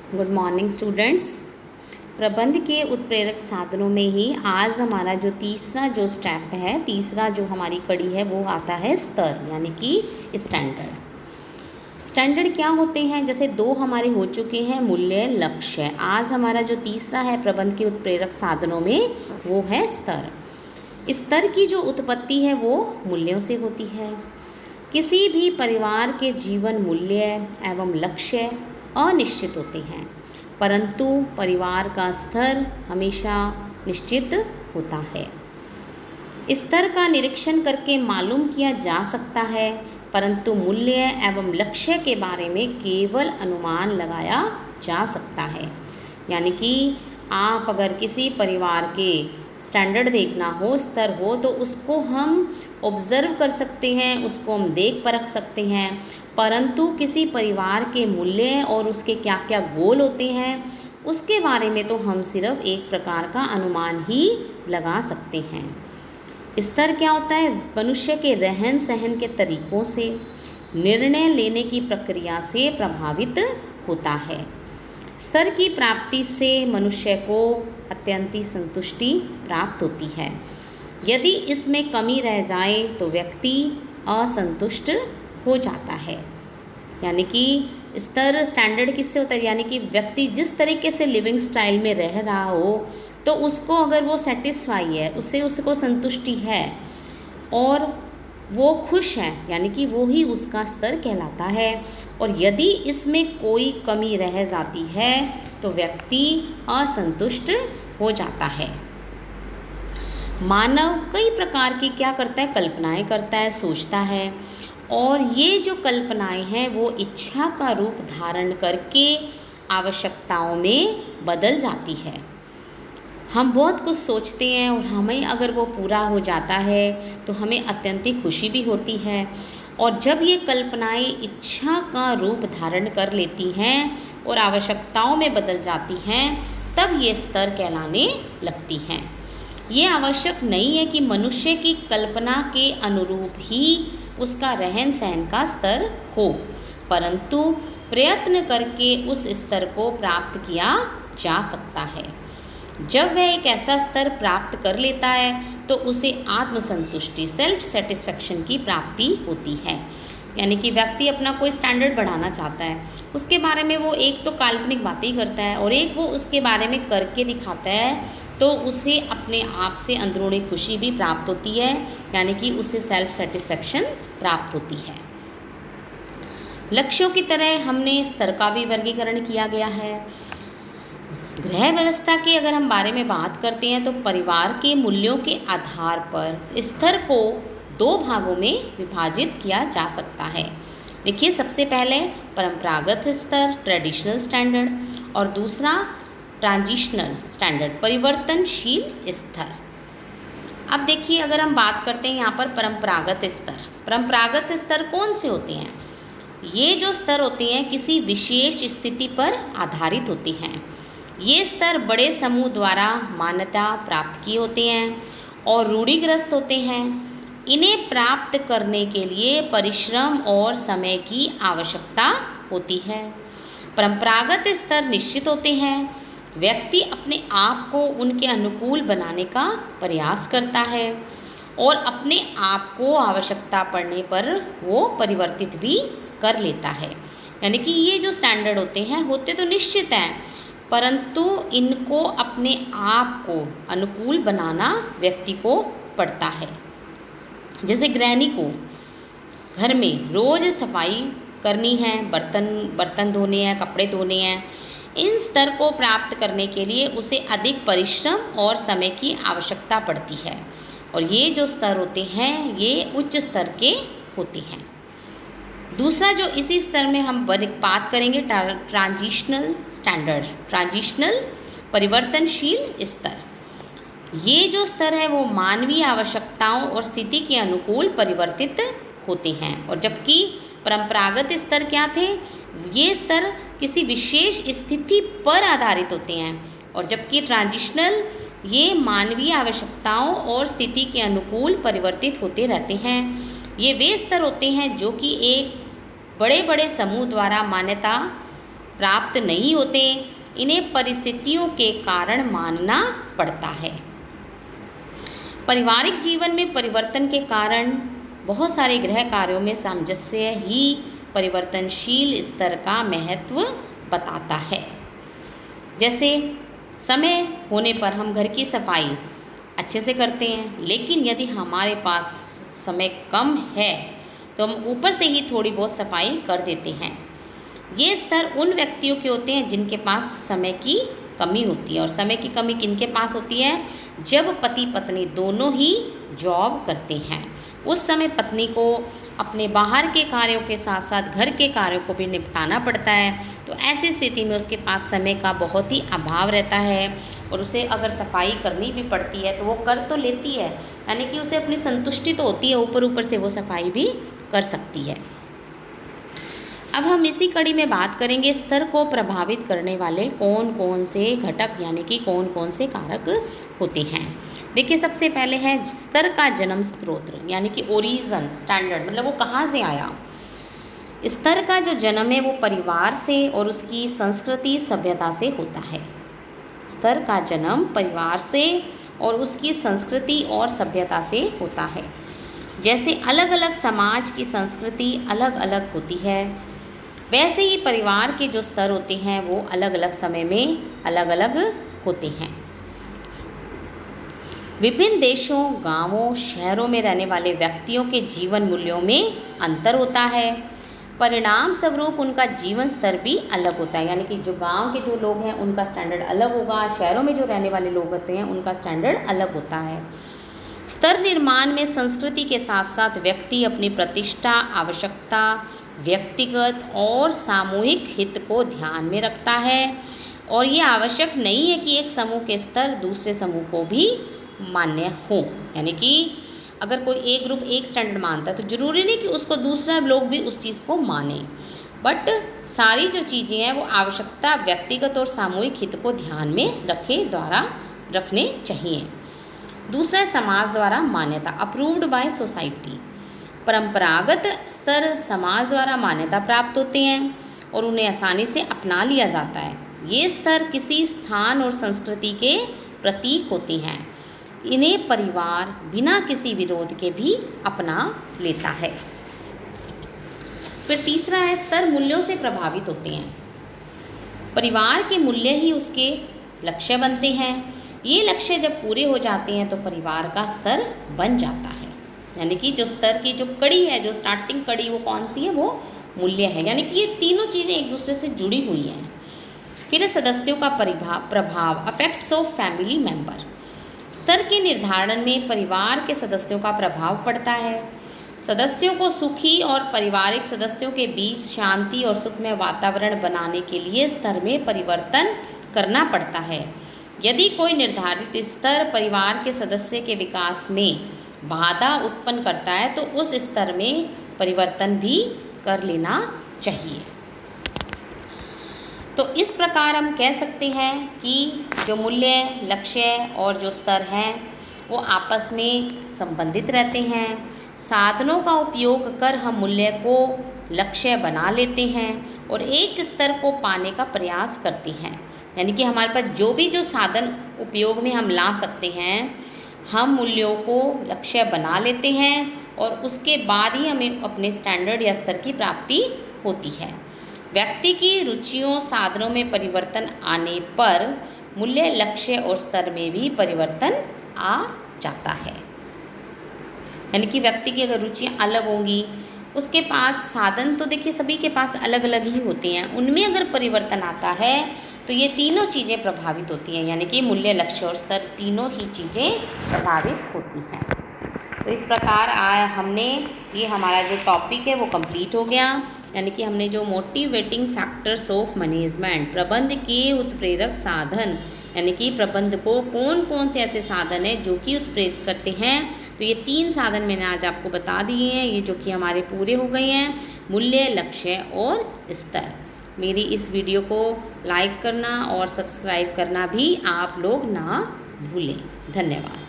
Good morning students. प्रबंध के उत्प्रेरक साधनों में ही आज हमारा जो तीसरा जो स्टेप है, तीसरा जो हमारी कड़ी है वो आता है स्तर, यानी कि स्टैंडर्ड। स्टैंडर्ड क्या होते हैं? जैसे दो हमारे हो चुके हैं, मूल्य, लक्ष्य। आज हमारा जो तीसरा है प्रबंध के उत्प्रेरक साधनों में, वो है स्तर। स्तर की जो उत्पत्ति है वो मूल्यों से होती है। किसी भी परिवार के जीवन मूल्य एवं लक्ष्य अनिश्चित होते हैं, परंतु परिवार का स्तर हमेशा निश्चित होता है। स्तर का निरीक्षण करके मालूम किया जा सकता है, परंतु मूल्य एवं लक्ष्य के बारे में केवल अनुमान लगाया जा सकता है। यानी कि आप अगर किसी परिवार के स्टैंडर्ड देखना हो, स्तर हो, तो उसको हम ऑब्ज़र्व कर सकते हैं, उसको हम देख परख सकते हैं, परंतु किसी परिवार के मूल्य और उसके क्या क्या गोल होते हैं उसके बारे में तो हम सिर्फ एक प्रकार का अनुमान ही लगा सकते हैं। स्तर क्या होता है? मनुष्य के रहन सहन के तरीक़ों से, निर्णय लेने की प्रक्रिया से प्रभावित होता है। स्तर की प्राप्ति से मनुष्य को अत्यंत संतुष्टि प्राप्त होती है। यदि इसमें कमी रह जाए तो व्यक्ति असंतुष्ट हो जाता है। यानी कि स्तर, स्टैंडर्ड किससे होता है? यानी कि व्यक्ति जिस तरीके से लिविंग स्टाइल में रह रहा हो, तो उसको अगर वो सेटिस्फाई है, उससे उसको संतुष्टि है और वो खुश है, यानी कि वो ही उसका स्तर कहलाता है। और यदि इसमें कोई कमी रह जाती है तो व्यक्ति असंतुष्ट हो जाता है। मानव कई प्रकार की क्या करता है? कल्पनाएं करता है, सोचता है, और ये जो कल्पनाएं हैं वो इच्छा का रूप धारण करके आवश्यकताओं में बदल जाती है। हम बहुत कुछ सोचते हैं और हमें अगर वो पूरा हो जाता है तो हमें अत्यंत खुशी भी होती है, और जब ये कल्पनाएं इच्छा का रूप धारण कर लेती हैं और आवश्यकताओं में बदल जाती हैं, तब ये स्तर कहलाने लगती हैं। ये आवश्यक नहीं है कि मनुष्य की कल्पना के अनुरूप ही उसका रहन सहन का स्तर हो, परंतु प्रयत्न करके उस स्तर को प्राप्त किया जा सकता है। जब वह एक ऐसा स्तर प्राप्त कर लेता है तो उसे आत्मसंतुष्टि, सेल्फ सेटिस्फेक्शन की प्राप्ति होती है। यानी कि व्यक्ति अपना कोई स्टैंडर्ड बढ़ाना चाहता है, उसके बारे में वो एक तो काल्पनिक बातें ही करता है और एक वो उसके बारे में करके दिखाता है, तो उसे अपने आप से अंदरूनी खुशी भी प्राप्त होती है, यानी कि उसे सेल्फ सेटिस्फेक्शन प्राप्त होती है। लक्ष्यों की तरह हमने स्तर का भी वर्गीकरण किया गया है। गृह व्यवस्था के अगर हम बारे में बात करते हैं तो परिवार के मूल्यों के आधार पर स्तर को दो भागों में विभाजित किया जा सकता है। देखिए, सबसे पहले परंपरागत स्तर, ट्रेडिशनल स्टैंडर्ड, और दूसरा ट्रांजिशनल स्टैंडर्ड, परिवर्तनशील स्तर। अब देखिए, अगर हम बात करते हैं यहाँ पर परंपरागत स्तर, परंपरागत स्तर कौन से होते हैं? ये जो स्तर होते हैं किसी विशेष स्थिति पर आधारित होते हैं। ये स्तर बड़े समूह द्वारा मान्यता प्राप्त किए होते हैं और रूढ़िग्रस्त होते हैं। इन्हें प्राप्त करने के लिए परिश्रम और समय की आवश्यकता होती है। परंपरागत स्तर निश्चित होते हैं। व्यक्ति अपने आप को उनके अनुकूल बनाने का प्रयास करता है और अपने आप को आवश्यकता पड़ने पर वो परिवर्तित भी कर लेता है। यानी कि ये जो स्टैंडर्ड होते तो निश्चित हैं, परंतु इनको अपने आप को अनुकूल बनाना व्यक्ति को पड़ता है। जैसे गृहिणी को घर में रोज़ सफाई करनी है, बर्तन धोने हैं, कपड़े धोने हैं, इन स्तर को प्राप्त करने के लिए उसे अधिक परिश्रम और समय की आवश्यकता पड़ती है, और ये जो स्तर होते हैं ये उच्च स्तर के होते हैं। दूसरा जो इसी स्तर में हम बात करेंगे, ट्रांजिशनल स्टैंडर्ड, ट्रांजिशनल परिवर्तनशील स्तर। ये जो स्तर है वो मानवीय आवश्यकताओं और स्थिति के अनुकूल परिवर्तित होते हैं, और जबकि परंपरागत स्तर क्या थे? ये स्तर किसी विशेष स्थिति पर आधारित होते हैं, और जबकि ट्रांजिशनल ये मानवीय आवश्यकताओं और स्थिति के अनुकूल परिवर्तित होते रहते हैं। ये वे स्तर होते हैं जो कि एक बड़े बड़े समूह द्वारा मान्यता प्राप्त नहीं होते, इन्हें परिस्थितियों के कारण मानना पड़ता है। पारिवारिक जीवन में परिवर्तन के कारण बहुत सारे गृह कार्यों में सामंजस्य ही परिवर्तनशील स्तर का महत्व बताता है। जैसे समय होने पर हम घर की सफाई अच्छे से करते हैं, लेकिन यदि हमारे पास समय कम है तो हम ऊपर से ही थोड़ी बहुत सफाई कर देते हैं। ये स्तर उन व्यक्तियों के होते हैं जिनके पास समय की कमी होती है। और समय की कमी किनके पास होती है? जब पति पत्नी दोनों ही जॉब करते हैं। उस समय पत्नी को अपने बाहर के कार्यों के साथ साथ घर के कार्यों को भी निपटाना पड़ता है। तो ऐसी स्थिति में उसके पास समय का बहुत ही अभाव रहता है और उसे अगर सफाई करनी भी पड़ती है तो वो कर तो लेती है, यानी कि उसे अपनी संतुष्टि तो होती है, ऊपर ऊपर से वो सफाई भी कर सकती है। अब हम इसी कड़ी में बात करेंगे स्तर को प्रभावित करने वाले कौन कौन से घटक यानी कि कौन कौन से कारक होते हैं। देखिए, सबसे पहले है स्तर का जन्म स्रोत यानी कि ओरिजिन, स्टैंडर्ड, मतलब वो कहाँ से आया। स्तर का जो जन्म है वो परिवार से और उसकी संस्कृति सभ्यता से होता है। स्तर का जन्म परिवार से और उसकी संस्कृति और सभ्यता से होता है। जैसे अलग अलग समाज की संस्कृति अलग अलग होती है, वैसे ही परिवार के जो स्तर होते हैं वो अलग अलग समय में अलग अलग होते हैं। विभिन्न देशों, गांवों, शहरों में रहने वाले व्यक्तियों के जीवन मूल्यों में अंतर होता है। परिणाम स्वरूप उनका जीवन स्तर भी अलग होता है, यानी कि जो गांव के जो लोग हैं उनका स्टैंडर्ड अलग होगा, शहरों में जो रहने वाले लोग होते हैं उनका स्टैंडर्ड अलग होता है। स्तर निर्माण में संस्कृति के साथ साथ व्यक्ति अपनी प्रतिष्ठा, आवश्यकता, व्यक्तिगत और सामूहिक हित को ध्यान में रखता है। और ये आवश्यक नहीं है कि एक समूह के स्तर दूसरे समूह को भी मान्य हो, यानी कि अगर कोई एक ग्रुप एक स्टैंडर्ड मानता है तो ज़रूरी नहीं कि उसको दूसरा लोग भी उस चीज़ को माने, बट सारी जो चीज़ें हैं वो आवश्यकता, व्यक्तिगत और सामूहिक हित को ध्यान में रखने चाहिए। दूसरा, समाज द्वारा मान्यता, अप्रूव्ड बाय सोसाइटी। परंपरागत स्तर समाज द्वारा मान्यता प्राप्त होते हैं और उन्हें आसानी से अपना लिया जाता है। ये स्तर किसी स्थान और संस्कृति के प्रतीक होते हैं। इन्हें परिवार बिना किसी विरोध के भी अपना लेता है। फिर तीसरा है, स्तर मूल्यों से प्रभावित होते हैं। परिवार के मूल्य ही उसके लक्ष्य बनते हैं। ये लक्ष्य जब पूरे हो जाते हैं तो परिवार का स्तर बन जाता है, यानी कि जो स्तर की जो कड़ी है, जो स्टार्टिंग कड़ी, वो कौन सी है? वो मूल्य है, यानी कि ये तीनों चीज़ें एक दूसरे से जुड़ी हुई हैं। फिर सदस्यों का प्रभाव, अफेक्ट्स ऑफ फैमिली मेंबर। स्तर के निर्धारण में परिवार के सदस्यों का प्रभाव पड़ता है। सदस्यों को सुखी और पारिवारिक सदस्यों के बीच शांति और सुखमय वातावरण बनाने के लिए स्तर में परिवर्तन करना पड़ता है। यदि कोई निर्धारित स्तर परिवार के सदस्य के विकास में बाधा उत्पन्न करता है तो उस स्तर में परिवर्तन भी कर लेना चाहिए। तो इस प्रकार हम कह सकते हैं कि जो मूल्य, लक्ष्य और जो स्तर हैं वो आपस में संबंधित रहते हैं। साधनों का उपयोग कर हम मूल्य को लक्ष्य बना लेते हैं और एक स्तर को पाने का प्रयास करते हैं, यानी कि हमारे पास जो साधन उपयोग में हम ला सकते हैं, हम मूल्यों को लक्ष्य बना लेते हैं और उसके बाद ही हमें अपने स्टैंडर्ड या स्तर की प्राप्ति होती है। व्यक्ति की रुचियों, साधनों में परिवर्तन आने पर मूल्य, लक्ष्य और स्तर में भी परिवर्तन आ जाता है। यानी कि व्यक्ति की अगर रुचियाँ अलग होंगी, उसके पास साधन तो देखिए सभी के पास अलग अलग ही होते हैं, उनमें अगर परिवर्तन आता है तो ये तीनों चीज़ें प्रभावित होती हैं, यानी कि मूल्य, लक्ष्य और स्तर तीनों ही चीज़ें प्रभावित होती हैं। तो इस प्रकार हमने ये हमारा जो टॉपिक है वो कंप्लीट हो गया, यानी कि हमने जो मोटिवेटिंग फैक्टर्स ऑफ मैनेजमेंट, प्रबंध के उत्प्रेरक साधन, यानी कि प्रबंध को कौन कौन से ऐसे साधन हैं जो कि उत्प्रेरित करते हैं, तो ये 3 साधन मैंने आज आपको बता दिए हैं, ये जो कि हमारे पूरे हो गए हैं, मूल्य, लक्ष्य और स्तर। मेरी इस वीडियो को लाइक करना और सब्सक्राइब करना भी आप लोग ना भूलें। धन्यवाद।